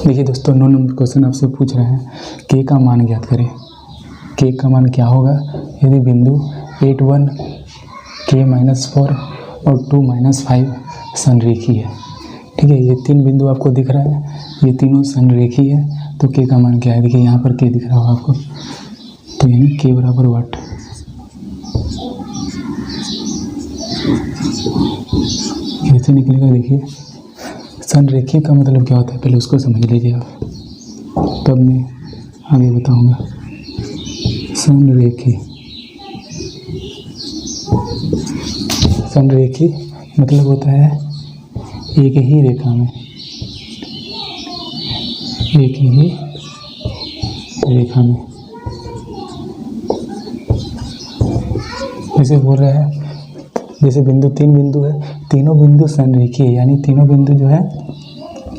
देखिए दोस्तों, 9 number question आपसे पूछ रहे हैं के का मान ज्ञात करें। के का मान क्या होगा यदि बिंदु 8 1 k -4 और 2 -5 संरेखी है। ठीक है, ये 3 बिंदु आपको दिख रहा है, ये तीनों संरेखी है, तो के का मान क्या है। देखिए यहाँ पर के दिख रहा होगा आपको, तो यानी के बराबर वाट। कैसे निकलेगा देखिए। संरेखी का मतलब क्या होता है पहले उसको समझ लीजिए आप, तब मैं आगे बताऊंगा। संरेखी संरेखी मतलब होता है एक ही रेखा में, एक ही रेखा में। जैसे बोल रहा है, जैसे बिंदु 3 बिंदु है, तीनों बिंदु संरेखी है, यानी तीनों बिंदु जो है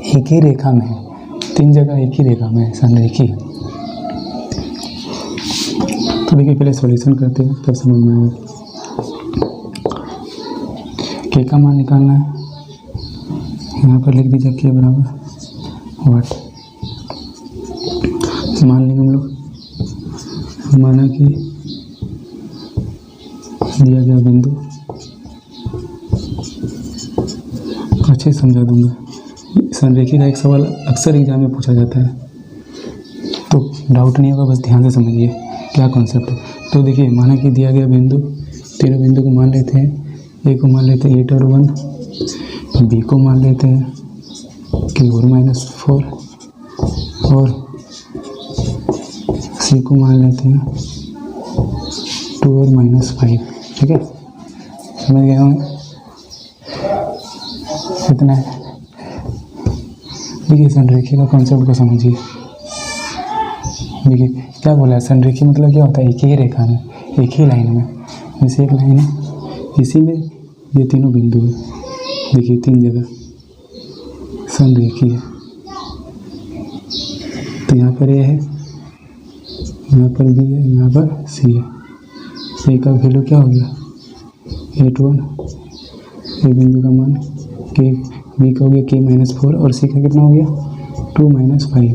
एक ही रेखा में है, 3 जगह एक ही रेखा में है, संरेखी है। तो देखिए पहले सॉल्यूशन करते हैं तब समझ में आएगा। के का मान निकालना है, यहाँ पर लिख दीजिए के बराबर वाट। मान लेंगे हम लोग, माना कि दिया गया बिंदु, अच्छे से समझा दूंगा। संरेखी का एक सवाल अक्सर एग्जाम में पूछा जाता है, तो डाउट नहीं होगा, बस ध्यान से समझिए क्या कॉन्सेप्ट है। तो देखिए माना कि दिया गया बिंदु, तीनों बिंदु को मान लेते हैं। ए को मान लेते हैं 8 और 1, बी को मान लेते हैं k और -4, और सी को मान लेते हैं 2 और -5। ठीक है, समझ गए होंगे इतना है। देखिए संरेखी का कॉन्सेप्ट को समझिए। देखिए क्या बोला है, संरेखी मतलब क्या होता है, एक ही रेखा में, एक ही लाइन में। जैसे एक लाइन है, इसी में ये तीनों बिंदु है, देखिए 3 जगह संरेखी है। तो यहाँ पर ए है, यहाँ पर बी है, यहाँ पर सी है। ए का वैल्यू क्या हो गया 8 1, ए बिंदु का मान के, बी का हो गया k -4 और सी का कितना हो गया 2 -5।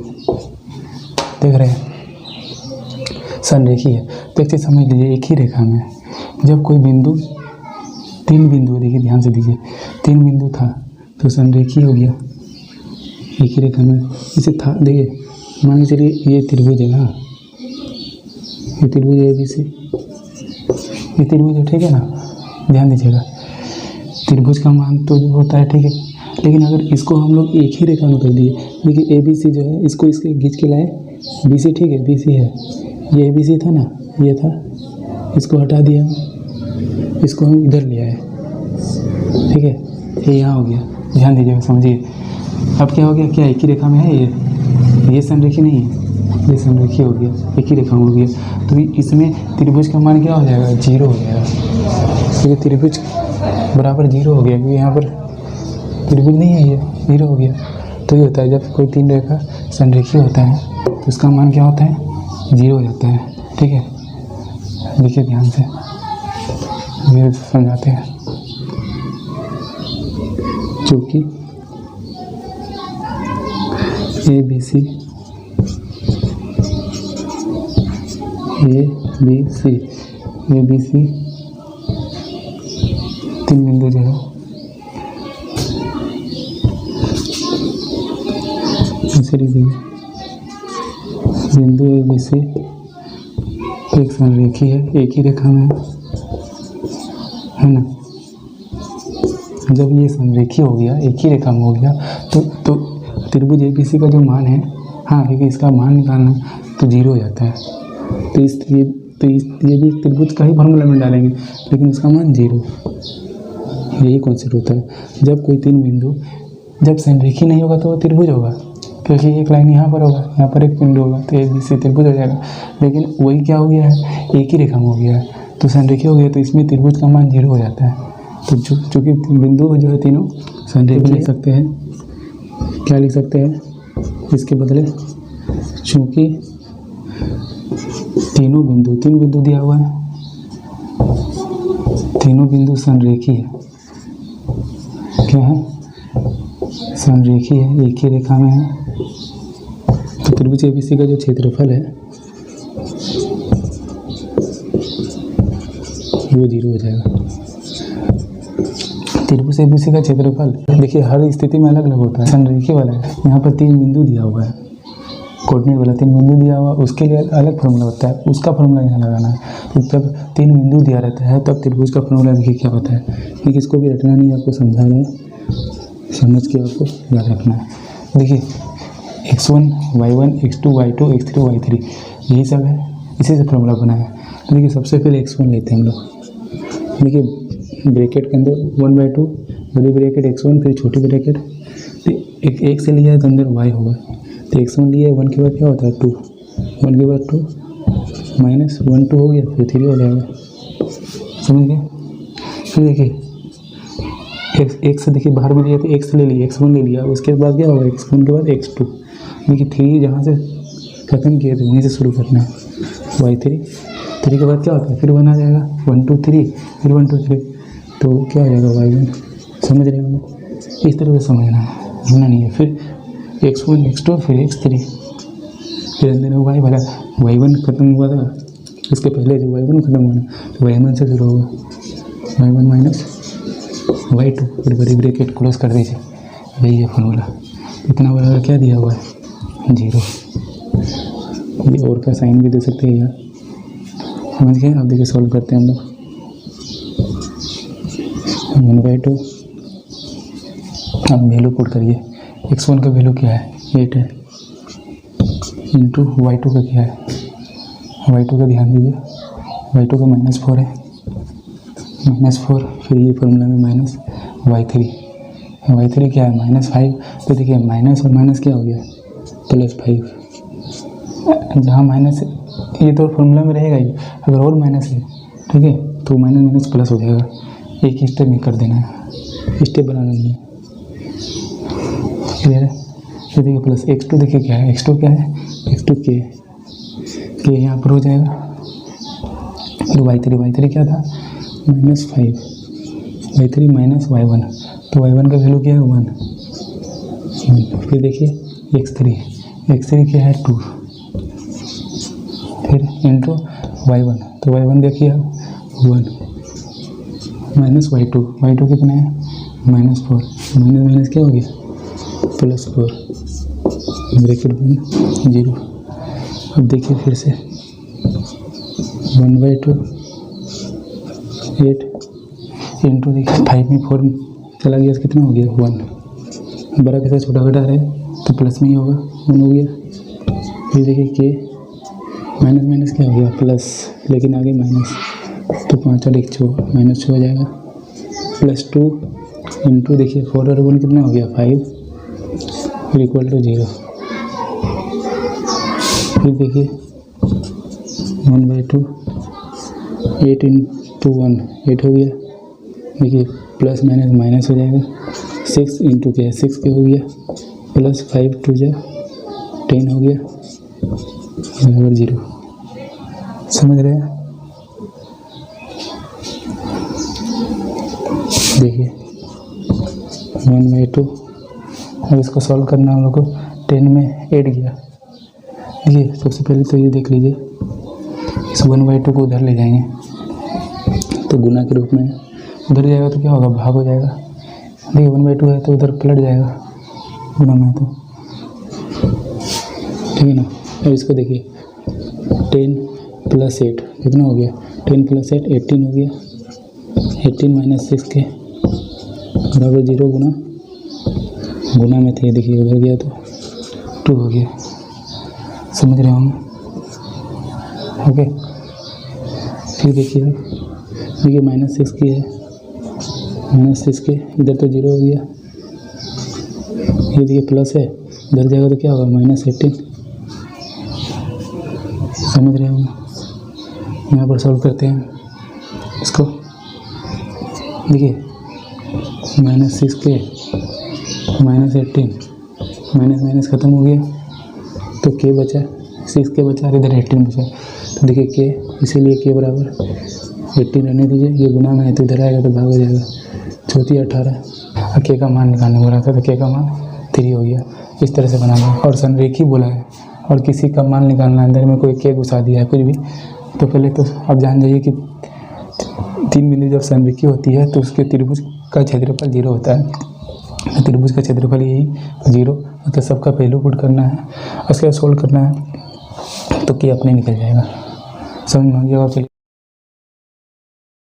देख रहे हैं संरेखी है। तो एक चीज़ समझ लीजिए, एक ही रेखा में जब कोई बिंदु, 3 बिंदु, देखिए ध्यान से दीजिए, 3 बिंदु था तो संरेखी हो गया, एक ही रेखा में। इसे था, देखिए मान के चलिए ये त्रिभुज है ना, ये त्रिभुज है ABC, ये त्रिभुज है, ठीक है ना। ध्यान दीजिएगा, त्रिभुज का मान तो जो होता है, ठीक है, लेकिन अगर इसको हम लोग एक ही रेखा में कर दिए, देखिए ABC जो है, इसको इसके खींच के लाए BC, ठीक है, BC है, ये ABC था ना, ये था, इसको हटा दिया, इसको हम इधर ले आए, ठीक है, ये यहाँ हो गया। ध्यान दीजिएगा, समझिए। अब क्या हो गया, क्या एक ही रेखा में है, ये संरेखी नहीं है, ये संरेखी हो गया, एक ही रेखा में हो गया। तो इसमें त्रिभुज का मान क्या हो जाएगा 0 हो जाएगा, क्योंकि त्रिभुज बराबर 0 हो गया, क्योंकि यहाँ पर त्रिभुज नहीं है, ये 0 हो गया। तो ये होता है जब कोई 3 रेखा संरेखी होता है तो उसका मान क्या होता है 0 हो जाता है। ठीक है, देखिए ध्यान से मेरे समझाते हैं। चूँकि ABC तीन बिंदु जो है ऐसे लिख देंगे, बिंदु ABC एक संरेखी है, एक ही रेखा में है ना। जब ये संरेखी हो गया, एक ही रेखा में हो गया, तो त्रिभुज ABC का जो मान है, हाँ, क्योंकि इसका मान निकालना तो 0 हो जाता है। तो ये भी त्रिभुज का ही फॉर्मूला में डालेंगे, लेकिन इसका मान 0। यही कॉन्सेप्ट होता है। जब कोई 3 बिंदु जब संरेखी नहीं होगा तो वो त्रिभुज होगा, क्योंकि एक लाइन यहाँ पर होगा, यहाँ पर एक बिंदु होगा, तो ABC त्रिभुज हो जाएगा। लेकिन वही क्या हो गया है, एक ही रेखा में हो गया है, तो संरेखी हो गया, तो इसमें त्रिभुज का मान 0 हो जाता है। तो चूँकि बिंदु जो है तीनों संरेखी लिख सकते हैं, क्या लिख सकते हैं इसके बदले, चूँकि तीन बिंदु दिया हुआ है, तीनों बिंदु संरेखी है, क्या है संरेखी है, एक ही रेखा में है, त्रिभुज एबीसी का जो क्षेत्रफल है वो 0 हो जाएगा। त्रिभुज एबीसी का क्षेत्रफल देखिए हर स्थिति में अलग अलग होता है। संरेखीय वाला है, यहाँ पर 3 बिंदु दिया हुआ है, कोऑर्डिनेट वाला 3 बिंदु दिया हुआ, उसके लिए अलग फॉर्मूला होता है, उसका फॉर्मूला यहाँ लगाना है। तो जब 3 बिंदु दिया रहता है तब त्रिभुज का फॉर्मूला देखिए क्या होता है। देखिए इसको भी रटना नहीं, आपको समझा रहे हैं, समझ के आपको याद रखना है। देखिए x1 y1 x2 y2 x3 y3 यही सब है, इसी से फॉर्मूला बना है। तो देखिए सबसे पहले x1 लेते हैं हम लोग। देखिए ब्रैकेट के अंदर 1/2 बड़ी ब्रैकेट x1 फिर छोटी ब्रैकेट, तो एक से लिया है तो अंदर y होगा, तो x1 लिया है, 1 के बाद क्या होता है 2, 1 के बाद 2 माइनस 1 2 हो गया, फिर 3 हो जाएगा, समझ गए। फिर देखिए x से देखिए बाहर भी लिया तो x ले लिया, x1 ले लिया, उसके बाद क्या होगा x1 के बाद x2। देखिए 3 जहाँ से खत्म किए थे वहीं से शुरू करना है, y3 3 के बाद क्या होता है फिर 1 आ जाएगा, 1 2 3 फिर 1 2 3, तो क्या हो जाएगा y1, समझ रहे होंगे। इस तरह से समझना है, भूलना नहीं है। फिर x1 x2 फिर x3, फिर अंदर में y वाला y1 खत्म हुआ था, इसके पहले जो y1 खत्म हुआ ना तो y1 से शुरू होगा, y1 माइनस y2 फिर बड़ी ब्रैकेट क्लोज कर दीजिए, वही है फॉर्मूला। इतना बड़ा क्या दिया हुआ है 0, ये और का साइन भी दे सकते हैं यार, समझ गए। अब देखिए सॉल्व करते हैं हम लोग। 1/2 अब वैल्यू पुट करिए, x1 का वैल्यू क्या है 8 है, इंटू y2 का क्या है, y2 का ध्यान दीजिए, y2 का -4 है, -4 फिर ये फॉर्मूला में माइनस y3 क्या है -5, तो देखिए माइनस और माइनस क्या हो गया +5, जहाँ माइनस ये तो फॉर्मूला में रहेगा ही, अगर और माइनस है ठीक है तो माइनस माइनस प्लस हो जाएगा, एक ही स्टेप में कर देना है, स्टेप बनाना नहीं है, क्लियर है। तो देखिए प्लस x2 देखिए क्या है, x2 क्या है, x2 के यहाँ पर हो जाएगा, फिर y3 क्या था -5, y3 माइनस y1, तो y1 का वैल्यू क्या है 1, फिर देखिए x3 क्या है 2, फिर इंटू y1, तो y1 देखिए 1 माइनस y2 कितना है -4, माइनस क्या हो गया +4, ब्रैकेट बंद 0। अब देखिए फिर से 1/2 8 इंटू देखिए 5 में 4 चला गया तो कितना हो गया 1, बड़ा के साथ छोटा घटा रहे तो प्लस में ही होगा 1 हो गया। फिर देखिए के माइनस क्या हो गया प्लस, लेकिन आगे माइनस, तो 5 और 1 -6 हो जाएगा, +2 इंटू देखिए 4 और 1 कितना हो गया 5, फिर इक्वल टू 0। फिर देखिए 1/2 8 इंटू 1 8 हो गया, देखिए प्लस माइनस माइनस हो जाएगा, 6 इंटू क्या है 6 के हो गया, प्लस 5 2 10 हो गया बराबर 0, समझ रहे हैं। देखिए 1/2, अब इसको सॉल्व करना हम लोग को 10 में 8 गया। देखिए सबसे पहले तो ये देख लीजिए, इस 1/2 को उधर ले जाएंगे तो गुना के रूप में, उधर जाएगा तो क्या होगा भाग हो जाएगा, देखिए 1/2 है तो उधर पलट जाएगा गुना में, तो ठीक है ना। अब इसको देखिए 10 + 8 कितना हो गया, 10 + 8 18 हो गया, 18 - 6 के बराबर 0, गुना में थे, देखिए उधर गया तो 2 हो गया, समझ रहे होंगे ओके। फिर देखिए -6 की है, -6 के इधर तो 0 हो गया, ये देखिए प्लस है, इधर जाएगा तो क्या होगा -18, समझ रहे होंगे। यहाँ पर सॉल्व करते हैं इसको, देखिए -6 के -18 माइनस खत्म हो गया, तो के बचा 6 के बचा और इधर 18 बचा, तो देखिए के, इसीलिए के बराबर 18 रहने दीजिए, ये गुना में है तो इधर आएगा तो भाग हो जाएगा, 34 18, और के का मान निकालने बोला था तो के का मान 3 हो गया। इस तरह से बनाना है, और संरेखी बोला है और किसी का मान निकालना है, अंदर में कोई के घुसा दिया है कुछ भी, तो पहले तो आप जान जाइए कि 3 बिंदु जब संरेखी होती है तो उसके त्रिभुज का क्षेत्रफल 0 होता है। तो त्रिभुज का क्षेत्रफल यही 0, मतलब सबका पहलू पुट करना है, उसके बाद सोल्व करना है, तो कि अपने निकल जाएगा। समझ में आ गया? चलिए